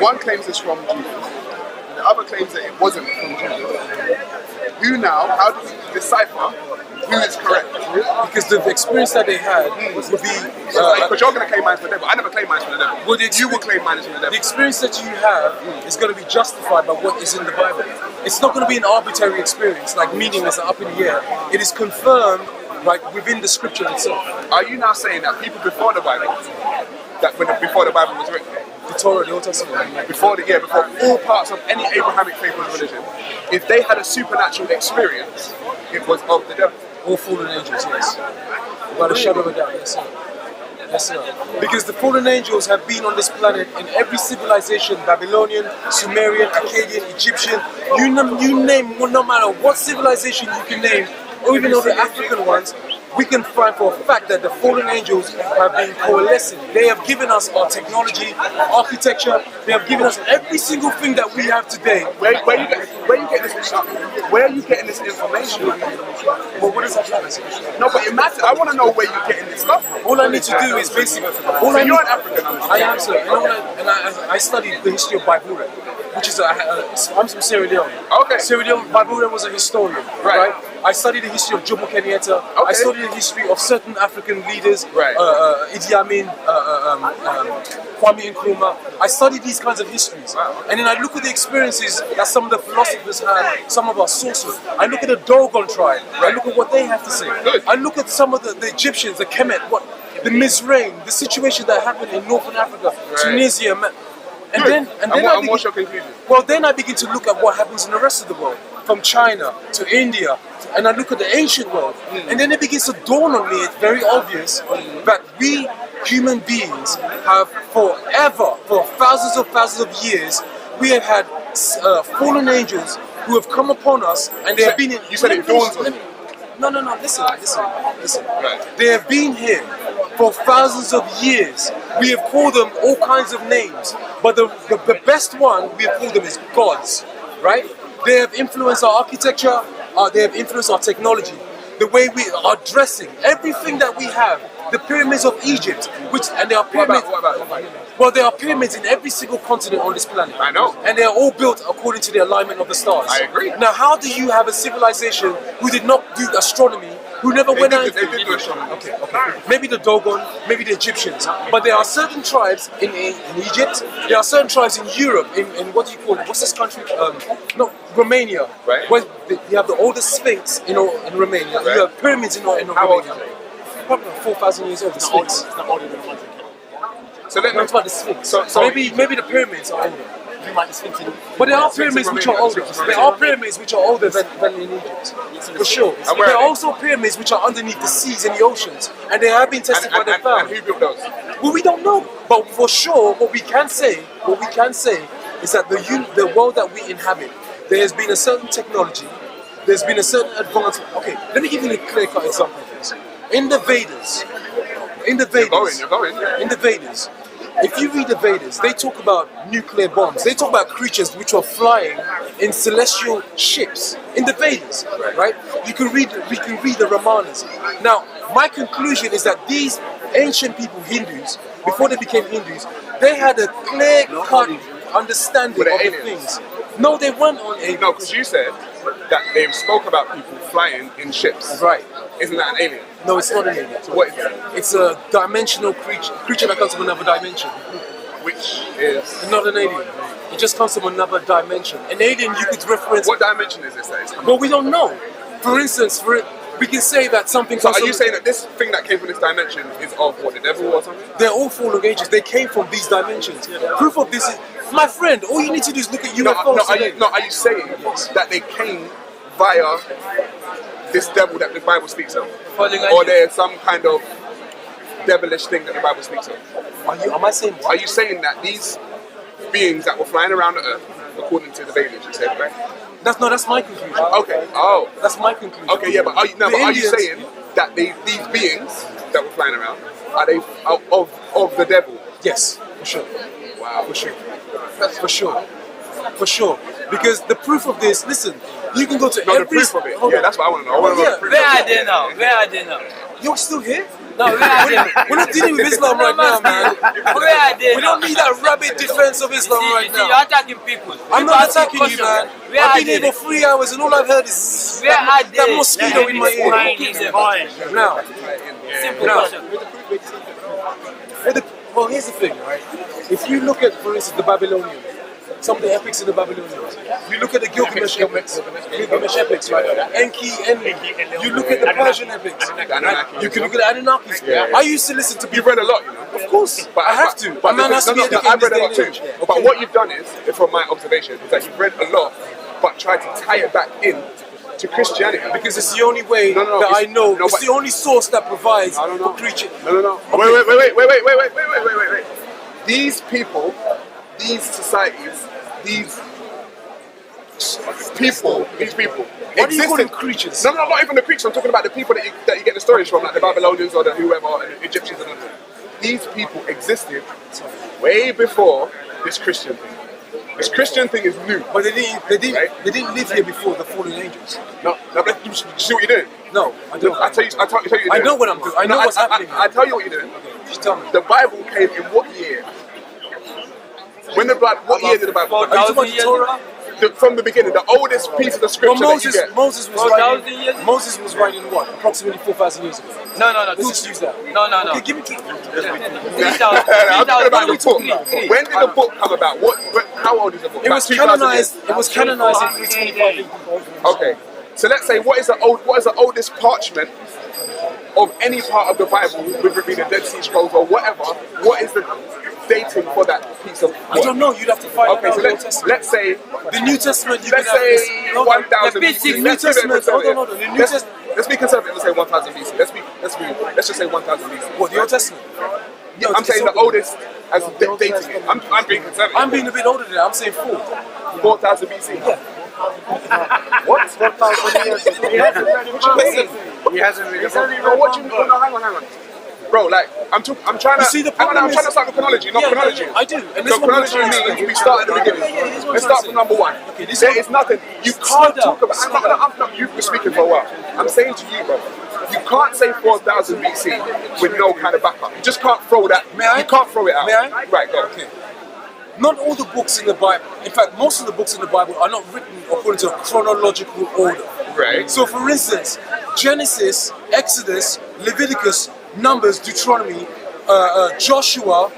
one claims it's from Jesus, and the other claims that it wasn't from Jesus. How do we decipher who is correct? Because the experience that they had would be... Because you're going to claim mine for the devil. I never claim mine for the devil. Well, you will claim mine for the devil. The experience that you have is going to be justified by what is in the Bible. It's not going to be an arbitrary experience, like meaningless and up in the air. It is confirmed within the scripture itself. Are you now saying that people before the Bible, before the Bible was written, the Torah, the Old Testament, before all parts of any Abrahamic faith or religion, if they had a supernatural experience, it was of the devil? All fallen angels, yes. Without a shadow of a doubt, yes sir. Yes sir. Because the fallen angels have been on this planet in every civilization, Babylonian, Sumerian, Akkadian, Egyptian, you name, no matter what civilization you can name, or even all the African ones, we can find for a fact that the fallen angels have been coalescing. They have given us our technology, our architecture. They have given us every single thing that we have today. Where are you getting this information? Well, what is that? No, but it matters. I want to know where you're getting this stuff from. All I need to do is basically... You're an African. I am, sir. I studied the history of Bible, which is I'm from Sierra Leone. Okay. Sierra Leone, Bible was a historian, right? I studied the history of Jomo Kenyatta. Okay. I studied the history of certain African leaders, right. Idi Amin, Kwame Nkrumah. I studied these kinds of histories. Wow. And then I look at the experiences that some of the philosophers had, some of our sources. I look at the Dogon tribe. Right. I look at what they have to say. Good. I look at some of the Egyptians, the Kemet, the Mizraim, the situation that happened in Northern Africa, right. Tunisia. And then what's your conclusion? Well, then I begin to look at what happens in the rest of the world, from China to India, and I look at the ancient world, and then it begins to dawn on me, it's very obvious, that we human beings have forever, for thousands of years, we have had fallen angels who have come upon us, and they have been in... You said it dawns on you. No, listen. Right. They have been here for thousands of years. We have called them all kinds of names, but the best one we have called them is gods, right? They have influenced our architecture, they have influenced our technology, the way we are dressing, everything that we have. The pyramids of Egypt, and there are pyramids. What about? Well, there are pyramids in every single continent on this planet. I know. And they are all built according to the alignment of the stars. I agree. Now, how do you have a civilization who did not do astronomy, who never went out? They did do astronomy. Okay. Maybe the Dogon, maybe the Egyptians. But there are certain tribes in Egypt, there are certain tribes in Europe, in what do you call it? What's this country? Romania. Right. Where you have the oldest Sphinx in Romania. Right. You have pyramids in Romania. How old are they? Probably 4,000 years old, the Sphinx. It's not older than the ones in So no, it's about the Sphinx. So maybe the pyramids are older. You might the Sphinx in... But there are pyramids which are older. There are pyramids which are older than in Egypt. For sure. There are also pyramids which are underneath the seas and the oceans. And they have been tested by the found. And who built those? Well, we don't know. But for sure, what we can say is that the world that we inhabit, there has been a certain technology, there's been a certain advancement. Okay, let me give you a clear-cut example of this. In the Vedas, You're going. in the Vedas, if you read the Vedas, they talk about nuclear bombs. They talk about creatures which are flying in celestial ships. In the Vedas, right? We can read the Ramanas. Now, my conclusion is that these ancient people, Hindus, before they became Hindus, they had a clear-cut understanding of the things. No, they weren't on aliens. No, because you said that they spoke about people flying in ships. Right. Isn't that an alien? No, it's not an alien. So what is it? It's a dimensional creature that comes from another dimension. Which is... Not an alien. It just comes from another dimension. An alien you could reference... What dimension is this that is coming? Well, we don't know. For instance, we can say that something... So are you saying that this thing that came from this dimension is of what, the devil or something? They're all fallen angels. They came from these dimensions. Proof of this is... My friend, all you need to do is look at UFOs. Are you saying that they came via this devil that the Bible speaks of? Or there's some kind of devilish thing that the Bible speaks of? Am I saying what? Are you saying that these beings that were flying around the earth, according to the Vedas, you said, right? That's my conclusion. Okay. Oh. That's my conclusion. Okay, yeah, but are you saying that these beings that were flying around, are they of the devil? Yes, for sure. Wow. For sure. For sure. Because the proof of this, listen, you can go to every... the proof of it. Yeah, that's what I want to know. I want to know the proof Where are they now? You're still here? No, where are they? We're not dealing with Islam right now, man. Where are they? We don't need that rabid defense of Islam right You're now. attacking people. I'm not attacking you, man. Where I've are been here they? for 3 hours and all I've heard is Where are they? that mosquito in my ear. Now, Simple now, question. well, here's the thing, right? If you look at, for instance, the Babylonians, some of the epics in the Babylonians, you look at the Gilgamesh epics, right? Enki, you look at the Persian epics, right? You can look at the Anunnakis. I used to listen to You've people. read a lot, you know. Of course, But I have to. But A man has to be educated I've read a in lot this too. day and age. But what you've done is, from my observation, is that you've read a lot, but tried to tie it back in to Christianity. Because it's the only way No, that I know. no, It's but- the only source that provides I don't know. for creature. No. Wait. These people, these societies, these people What do you call them existed. creatures? No, not even the creatures. I'm talking about the people that you get the stories from, like the Babylonians or the whoever, or the Egyptians and all that. These people existed way before this Christian thing. This Christian thing is new. But they didn't Right. live here before the fallen angels. No, but you see what you're doing. No, I don't. I tell you what you're doing. I know what I'm doing. I know what's happening. I tell you what you're doing. Just tell me. The Bible came in what year? What year did the Bible come? Are you talking about the Torah? From the beginning, the oldest piece of the Well, scripture that you get. Moses was 4,000 years? writing. Moses was writing what? Approximately 4,000 years ago. No. Let's just use that. No. Okay, give me. 3,000. I'm talking about the book. When did the book come about? How old is the book? It was About 2,000 canonized. years? It was canonized in 325. Okay, so let's say what is the oldest parchment of any part of the Bible, whether it be the Dead Sea Scrolls or whatever? What is the dating for that piece of work? I don't know. You'd have to find Okay, out so the Old Testament. let's say The New Testament. You let's can have this. say Hold on. 1,000 The BC. basic New Let's give it Testament. Hold on. The New Let's Testament. be conservative. Let's say 1,000 BC. Let's just say 1,000 BC. What, the Old Testament? No, I'm it's saying the older. oldest as dating it. I'm being conservative. I'm being a bit older than that. I'm saying 4. 4,000 BC. Yeah. What? 4,000 years ago. He hasn't read the book. He hasn't read the book. No, what you mean? No, hang on. Bro, like I'm trying to. You see, the hang on, problem I'm trying to is- start with chronology, not chronology. I do. And this So is what I'm chronology trying to means say. we start at the beginning. this is what Let's I'm start trying from to say. number one. Okay, this There is- is nothing. You Slow can't down, talk about. slow down. You've been speaking for a while. I'm saying to you, bro. You can't say 4,000 BC with no kind of backup. You just can't throw that. May I? You can't throw it out. May I? Right, go. Okay. Not all the books in the Bible, in fact, most of the books in the Bible are not written according to a chronological order. Right. So, for instance, Genesis, Exodus, Leviticus, Numbers, Deuteronomy, Joshua,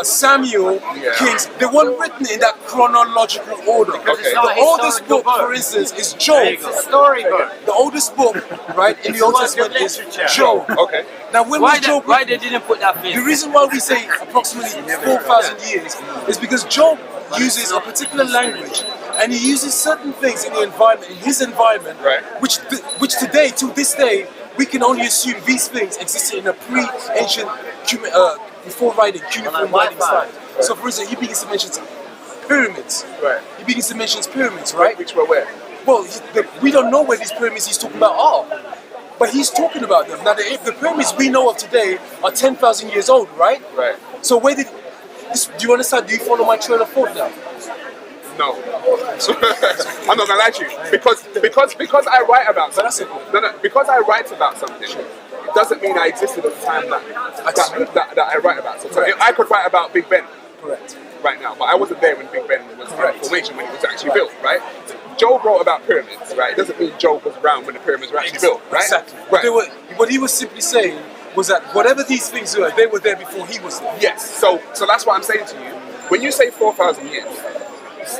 Samuel, Yeah. Kings, they weren't written in that chronological order. Okay. The oldest book, for instance, is Job. Storybook. The oldest book, right, in the Old Testament is Job. Okay. Now, when Why was Job why written? they didn't put that The face? reason why we say approximately 4,000 years is because Job uses a particular language and he uses certain things in the environment, in his environment, Right. which today, to this day, we can only assume these things existed in a pre-ancient, before writing, cuneiform writing style. So, for instance, he begins to mention pyramids. Right. He begins to mention pyramids, right? Which were where? Well, we don't know where these pyramids he's talking about are, but he's talking about them. Now, the pyramids we know of today are 10,000 years old, right? Right. So where did this? Do you understand? Do you follow my trail of thought now? No. I'm not gonna lie to you. Because I write about But that's something. it. No, because I write about something, it doesn't mean I existed at the time that I write about. So Correct. I could write about Big Ben Correct. right now, but I wasn't there when Big Ben was Correct. in formation, when it was actually built, right? Job wrote about pyramids, right? It doesn't mean Job was around when the pyramids were actually built, right? Exactly. Right. What he was simply saying was that whatever these things were, they were there before he was there. Yes. So that's what I'm saying to you. When you say 4,000 years,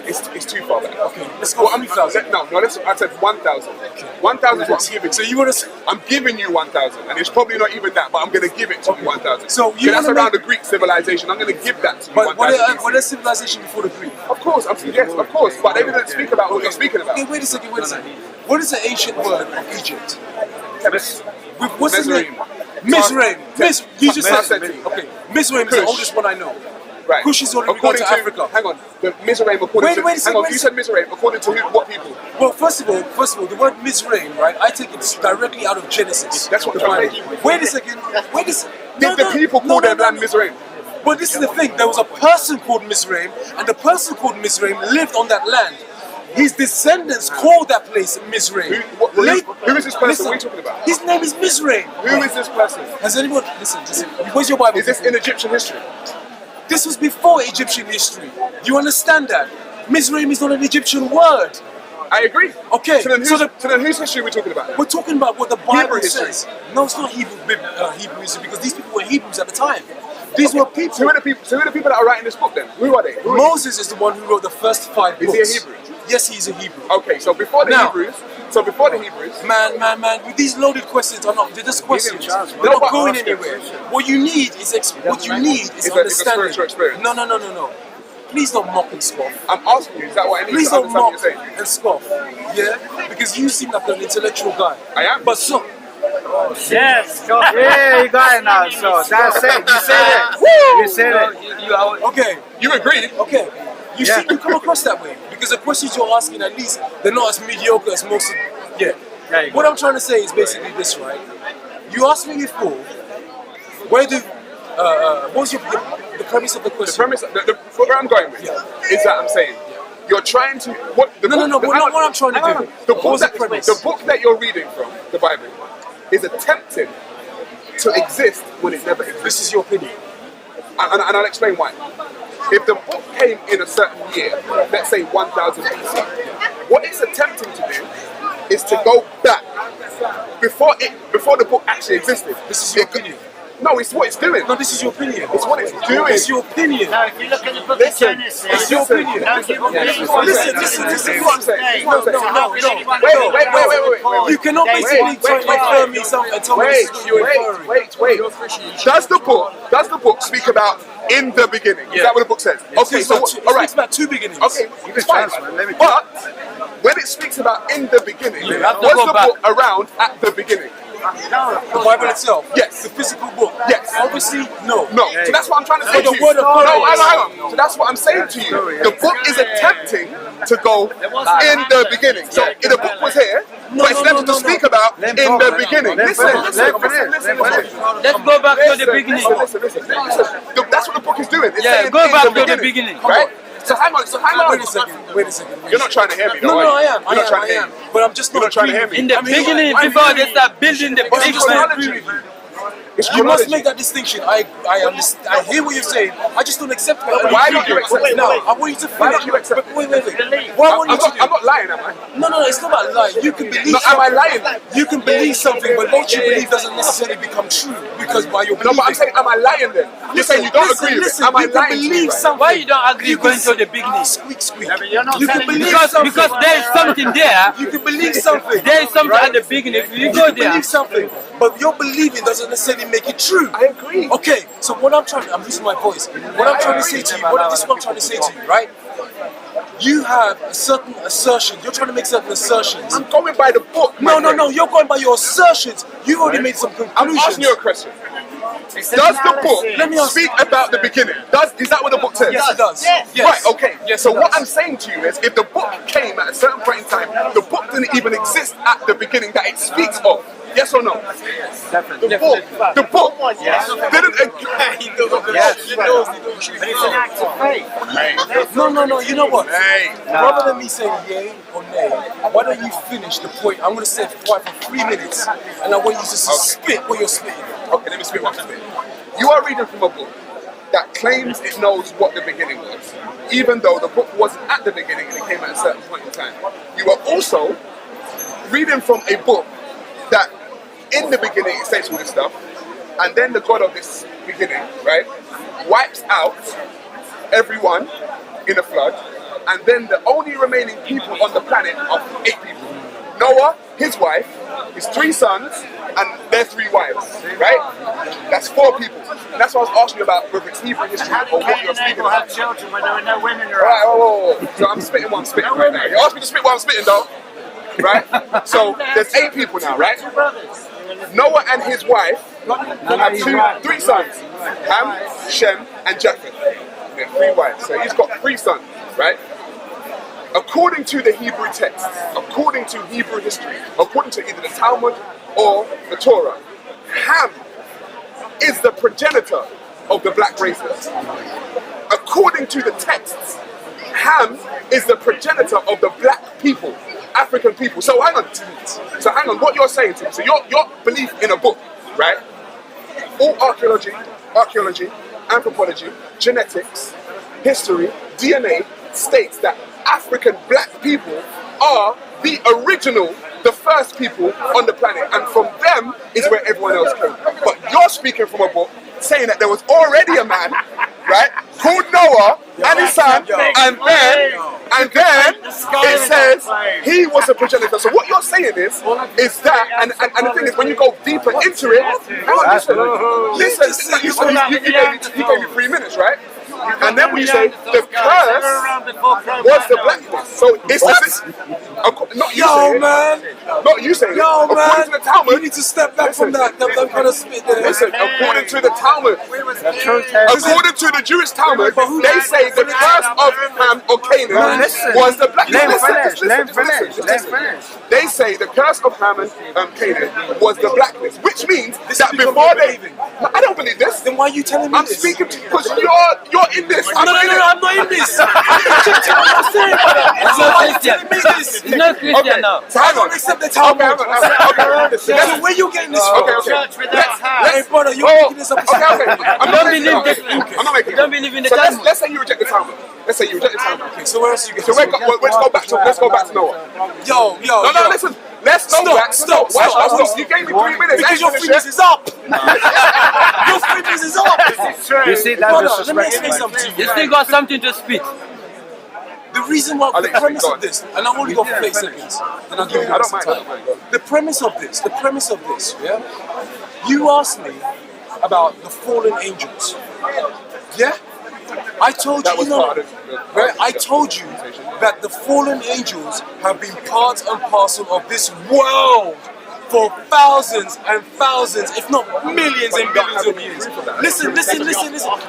it's too far back. Okay, let's go 3,000. No, I said 1,000. 1,000 is what I'm giving. So you want to? I'm giving you 1,000, and it's probably not even that, but I'm going to give it to you 1,000. So you that's wanna around make- the Greek civilization. I'm going to give that to you But 1,000 BC. what is civilization before the Greek? Of course, yes, of course, but they didn't speak about what you're speaking about. Okay, wait a second. What is the ancient word of Egypt? What's his Mizraim. name? Mizraim. You just said Mizraim. okay. Mizraim is the Kush. oldest one I know. Right. Kush is already gone to Africa. Hang on, the Mizraim according to. Wait a second, hang on, wait a you said Mizraim according to who, what people? Well, first of all, the word Mizraim, right? I take it directly out of Genesis. That's what the Bible. Bible- Wait a second. Wait a second. Did the people call their land Mizraim? But this is the thing. There was a person called Mizraim, and the person called Mizraim lived on that land. His descendants call that place Mizraim. Who is this person? Listen, What are you talking about? his name is Mizraim. Who is this person? Has anyone listen? Where's your Bible? Is this in Egyptian history? This was before Egyptian history. Do you understand that? Mizraim is not an Egyptian word. I agree. Okay, So then, so whose history are we talking about? We're talking about what the Bible history. says. No, it's not Hebrew history because these people were Hebrews at the time. These were people. So who are the people? So who are the people that are writing this book then? Who are they? Who are Moses is the one who wrote the first 5 they? books. Is he a Hebrew? Yes, he's a Hebrew. Okay, so before the Now- Hebrews, before the Hebrews, Man, with these loaded questions are not, they're just questions. chance, They're man. not No, going but- anywhere. What you need is It's a understanding. spiritual experience. No. Please don't mock and scoff. I'm asking you, is that what I need Please to don't understand what mock you're saying? and scoff. Yeah? Because you seem like an intellectual guy. I am. But so, Yes. Yeah, you got it now. So that's it. You said it. You said it. You are. okay. You agreed? Okay. You see, you come across that way because the questions you're asking, at least, they're not as mediocre as most. Yeah. There you What go. I'm trying to say is basically this, right? You asked me before, where do, what was the premise of the The question? premise, where I'm going with is that I'm saying you're trying to what the No, book, what I'm trying to hang do. on. The What book was the that premise? the book that you're reading from, the Bible, is attempting to exist when it never exists. This is your opinion. And I'll explain why. If the book came in a certain year, let's say 1000 BC, what it's attempting to do is to go back before the book actually existed. This is your opinion. No, it's what it's doing. No, this is your opinion. It's what it's doing. It's your opinion. Now, if you look at the book Listen, of Genesis, It's your opinion. now give me Listen, this is what I'm saying. This is what I'm saying. No. Wait. You cannot basically try to infer me something and tell me this is what you're inferring. Wait. Does the book speak about in the beginning? Is that what the book says? Okay, so It all right. speaks about 2 beginnings. Okay, it's fine. But when it speaks about in the beginning, have to was go the back. book around at the beginning? The Bible itself. Yes. The physical book. Yes. Obviously, no. No. So that's what I'm trying to say But to the you. word of God No, is- hang on. So that's what I'm saying to you. The book is attempting to go in the beginning. So if the book was here, but it's attempting to speak about in the beginning. Listen. let's go back to the beginning. Listen. That's what the book is doing. It's Yeah, saying go in back to the beginning. Right? So hang on. Wait a second. You're not trying to hear me, though, No, are I you? am. You're not trying to hear me. But I'm just You're not trying to hear agreeing. me. In the beginning, before they start building the But big I'm just man. agreeing with you. It's You must chronology. make that distinction. I understand. I hear what you're saying. I just don't accept it. Why don't you accept it? No, I want you to Why finish. don't you accept it? Wait. What I want you to do? I'm not lying, am I? No, it's not about lying. You can believe No, am I something. lying? You can believe something, but what you believe doesn't necessarily become true because by your No, believing. but I'm saying, am I lying then? You're saying you don't agree with it. Am I you can lying to you? believe Right? something. Why you don't agree You going can to the beginning? Squeak. you're not You can telling me believe because something. there is something there. You can believe something. There is something at the beginning. If you You go can there, believe something, but your believing doesn't necessarily make it true. I agree. Okay, so what I'm losing my voice. What I'm trying to say to you, this is what I'm trying to say to you, right? You have a certain assertion. You're trying to make certain assertions. I'm going by the book. my No, friend. you're going by your assertions. You've already made some conclusions. I'm asking you a question. Does the book Let me ask- speak about the beginning? Is that what the book says? Yes, it does. Yes. Yes. Right, okay. Yes, So it what does. I'm saying to you is, if the book came at a certain point in time, the book didn't even exist at the beginning that it speaks of. Yes or no? Definitely. The book didn't But it's an act of faith. No. You know what? Hey, Rather than me saying yay or nay, why don't you finish the point? I'm going to say it for 3 minutes, and I want you to spit what you're spitting. okay, let me spit one spit. You are reading from a book that claims it knows what the beginning was, even though the book wasn't at the beginning and it came at a certain point in time. You are also reading from a book that in the beginning it states all this stuff, and then the God of this beginning, right, wipes out everyone in a flood, and then the only remaining people on the planet are 8 people. Noah, his wife, his 3 sons, and their 3 wives, right? That's 4 people. And that's what I was asking you about, whether it's Hebrew history How or did what Cain you're and speaking Abel have about. children when there were no women Alright, around? whoa. So I'm spitting what I'm spitting right now. You asked me to spit what I'm spitting though, right? So there's 8 people now, right? Two brothers. Noah and his wife have 3 sons, Ham, Shem, and Japheth. They're 3 wives, so he's got 3 sons, right? According to the Hebrew texts, according to Hebrew history, according to either the Talmud or the Torah, Ham is the progenitor of the black races. According to the texts, Ham is the progenitor of the black people, African people. So hang on. So hang on. What you're saying to me? So your belief in a book, right? All archaeology, anthropology, genetics, history, DNA states that African black people are the original, the first people on the planet, and from them is where everyone else came. But you're speaking from a book saying that there was already a man, right, called Noah and his son, and then it says he was a progenitor. So what you're saying is that, and the thing is, when you go deeper into it, listen, you gave me 3 minutes, right? And then when you say the curse was the blackness, so it's not you saying, not you saying. According to the Talmud, you need to step back from that kind of spit there. Listen, according to the Talmud, according to the Jewish Talmud, they say the curse of Ham or Canaan was the blackness. Listen. They say the curse of Ham and Canaan was the blackness, which means that before they, I don't believe this. Then why are you telling me I'm this? speaking to you because you're in this. No, I'm not in this. I'm rejecting what you're saying, brother. He's not Christian now. So hang on. Accept the Talmud. So where you getting this from? Hey, brother, you're making this up. I'm not making it. I'm not making it. Don't believe in the So Talmud. let's say you reject the Talmud. Let's say you reject the Talmud. Okay, so where else you get So this from? let's go back to Noah. Yo. No, listen. Let's go back. Stop. Why should I stop? You gave me 3 minutes. Because your fitness is up. Your fitness is up. You see that Brother, let me explain disrespect? something to You you. still got something to spit. The reason why, I'll the explain, premise go of on. this, and I've only got 30 seconds, then I'll give you I the don't mind. time. The premise of this, yeah? You asked me about the fallen angels. Yeah? I told That you, was part of right? I told you that the fallen angels have been part and parcel of this world for thousands and thousands, if not millions and billions of years. Listen.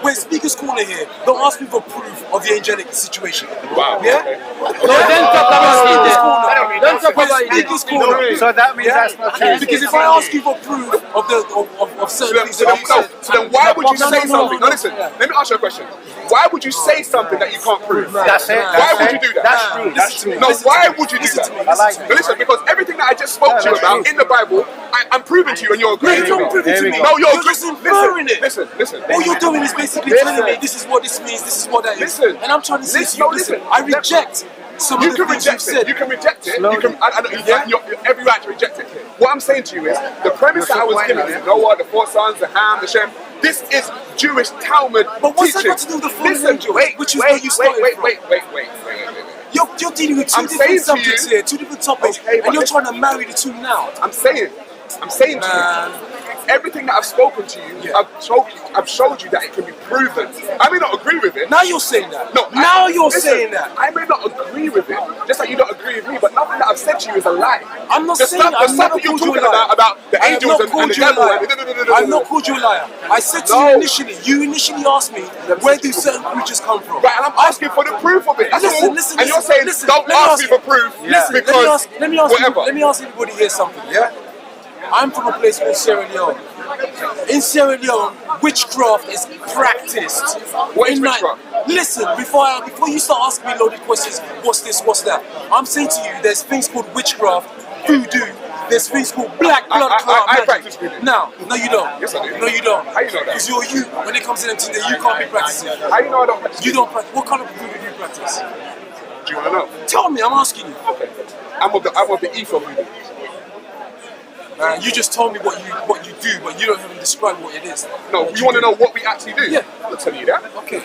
When speakers corner here, don't ask me for proof of the angelic situation. Wow. Yeah? No, don't talk about it. Don't talk about it. Speakers corner. So that means that's not true. Because if I ask you for proof of certain things, So then why would you say something? No, listen. Let me ask you a question. Why would you say something that you can't prove? That's it. Why would you do that? That's true. That's true. No, why would you do that? I like No, listen, because everything that I just spoke to you about in the Bible, I'm proving to you and you're No, agreeing you with don't me. prove it to me. No, you're just inferring it. Listen. All you're doing is basically telling me this is what this means, this is what that is. Listen. And I'm trying to say Listen, to you, no, listen, listen. I reject some You of the can things you've reject said. it. You can reject it. You can. You're every right to reject it. What I'm saying to you is the premise that I was giving you: Noah, the 4 sons, the Ham, the Shem. This is Jewish Talmud But what's that teaching. got to do with the fallen Listen, angels, wait, which is where you started from? wait. You're dealing with two I'm different saying to subjects you- here, two different topics, Okay, and but you're listen. trying to marry the two now. I'm saying to you, everything that I've spoken to you, Yeah. I've showed you that it can be proven. I may not agree with it. Now you're saying that. No, now you're listen, saying that. I may not agree with it, just like you don't agree with me, but nothing that I've said to you is a lie. I'm not the saying stuff, I've the stuff never that you're called you a talking liar. about the I have angels not and called the you a devil. liar. I've not called you a liar. I said to you initially, asked me, where do certain creatures come from? Right, and I'm asking for the proof of it. That's all. Listen, and you're saying, don't let me ask me for proof because let me ask whatever. let me ask everybody here something, yeah? I'm from a place called Sierra Leone. In Sierra Leone, witchcraft is practiced. What is In witchcraft? Listen, before you start asking me loaded questions, what's this, what's that? I'm saying to you, there's things called witchcraft, voodoo, there's things called black blood clot I magic. practice voodoo. No, you don't. Yes, I do. No, you don't. How you know that? Because you're you. When it comes to them things that you can't be practicing. How you know I don't practice? You don't practice. What kind of voodoo do you practice? Do you want to know? Tell me, I'm asking you. I'm of the ether voodoo. You just told me what you do, but you don't even describe what it is. No, you want to know what we actually do? Yeah. I'll tell you that. Okay.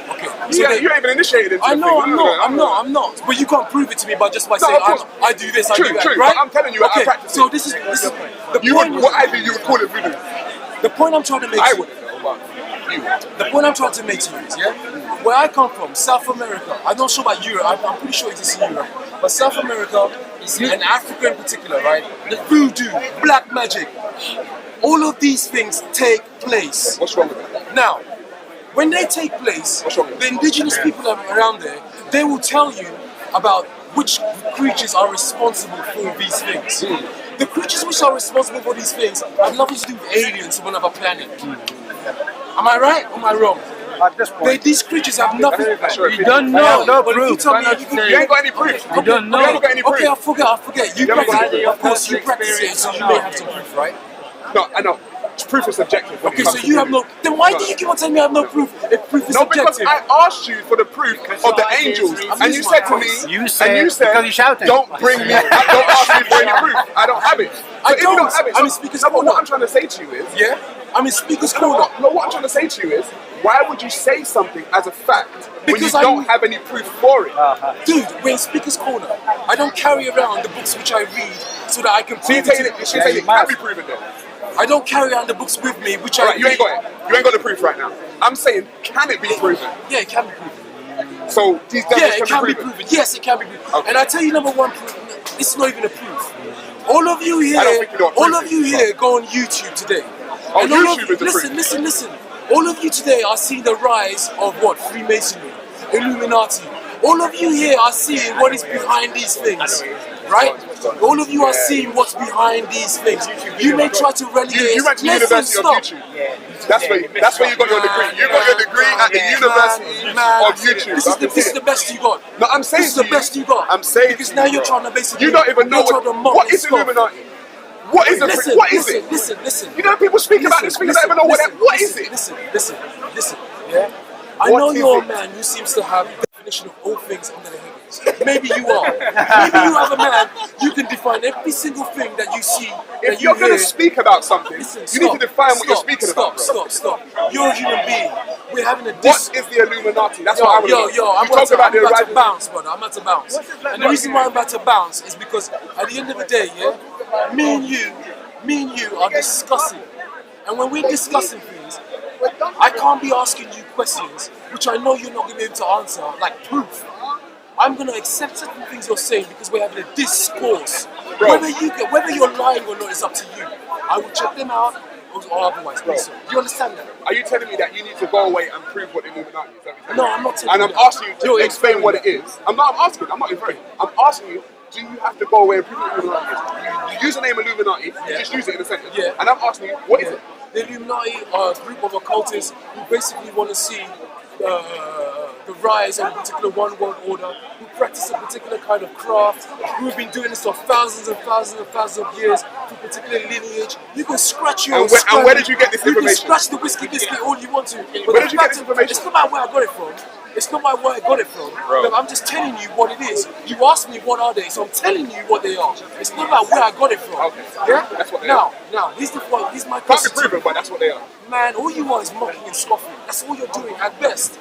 You ain't even initiated into I the know, thing. I'm not. But you can't prove it to me by just by No, saying of course. I do this, I True, do that, true, right? but I'm telling you, I okay, practice so it. this is the You point. would, what I do, you would call it voodoo. The point I'm trying to make. I to you- wouldn't know, but you would. The point I'm trying to make to you is, where I come from, South America. I'm not sure about Europe. I'm pretty sure it is in Europe, but South America is and Africa in particular, right? The voodoo, black magic, all of these things take place. What's wrong with that? Now, when they take place, What's wrong with the indigenous people around there, they will tell you about which creatures are responsible for these things. The creatures which are responsible for these things have nothing to do with aliens from another planet. Am I right or am I wrong? At this point. These creatures have nothing. You don't I have know. no But if you proof. tell me, You ain't got any proof. You don't know. You ain't got any proof. okay, I forget. You haven't got practice any it. Of course, you practice it, so you may have some proof, right? No, I know. Proof is subjective. when it Okay, comes so to you have proof. no. Then why do you keep on telling me I have no proof? If proof is No, because subjective. I asked you for the proof of the angels, and you said to me, You said- and you said, because you shouted. don't bring me, don't ask me for any proof. I don't have it. So I if you don't. have it, I mean, so- speakers no, but corner. what I'm trying to say to you is, Yeah. I mean, speakers no, corner. what I'm trying to say to you is, why would you say something as a fact when you Because don't have any proof for it? Dude, we're in speakers corner. I don't carry around the books which I read so that I can So you're prove saying it. it, it can be proven then? I don't carry around the books with me which I Right, read. you ain't got it. You ain't got the proof right now. I'm saying, can it be proven? Yeah, it can be proven. So these Yeah, devils it can be proven. proven. Yes, it can be proven. Okay. And I tell you, number one proof, it's not even a proof. All of you here, I don't think you know what all proof of you is. here go on YouTube today. Oh, And all YouTube of, is the listen, proof. listen. All of you today are seeing the rise of what? Freemasonry, Illuminati. All of you here are seeing what is behind these things, right? All of you are seeing what's behind these things. You may try to relegate. You went to Listen, University stop. of YouTube. That's where you got your degree. You got your degree at the University Man, of YouTube. This is the best you got. No, I'm saying This is the to you- best you got. I'm saying because to now you, you're bro. trying to basically. You don't even know you're trying to mock what and is scoff. Illuminati. What is Listen, what is it? listen. You know people speak about this thing and don't even know what is it? Listen. Yeah. I What know is you're a it? man who seems to have the definition of all things under the heavens. Maybe you are. Maybe you have a man. You can define every single thing that you see. If that you you're going to hear. speak about something, Listen, you need to define what you're speaking about, bro. Stop. You're a human being. We're having a What is the Illuminati? That's what I want to know. Yo, I'm You talk about the about to horizon. bounce, brother. I'm about to bounce. And the reason why I'm about to bounce is because at the end of the day, yeah, me and you are discussing. And when we're discussing things, I can't be asking you questions which I know you're not going to be able to answer, like proof. I'm going to accept certain things you're saying because we're having a discourse. Bro. Whether you're lying or not is up to you. I will check them out or otherwise. Bro. So, do you understand that? Are you telling me that you need to go away and prove what the Illuminati is? Is that what you're telling No, me? I'm not telling And you I'm that. asking you to You're explain what it inferring is. I'm not inferring. I'm asking you, do you have to go away and prove what the Illuminati is? You use the name Illuminati, you just use it in a sentence. Yeah. And I'm asking you, what is it? The Illuminati are a group of occultists who basically want to see the rise of a particular one world order, who practice a particular kind of craft, who have been doing this for thousands and thousands of years, to a particular lineage. You can scratch your And where did you get this You information? can scratch the whiskey biscuit all you want to. But Where the did you get fact this of- information? It's not about where I got it from. It's not about where I got it from. Bro. Look, I'm just telling you what it is. You asked me what are they, so I'm telling you what they are. It's not about where I got it from. Okay. Yeah? That's what they now, here's the point. Here's my Can't be question. to proven, you. but that's what they are. Man, all you are is mocking and scoffing. That's all you're doing at best.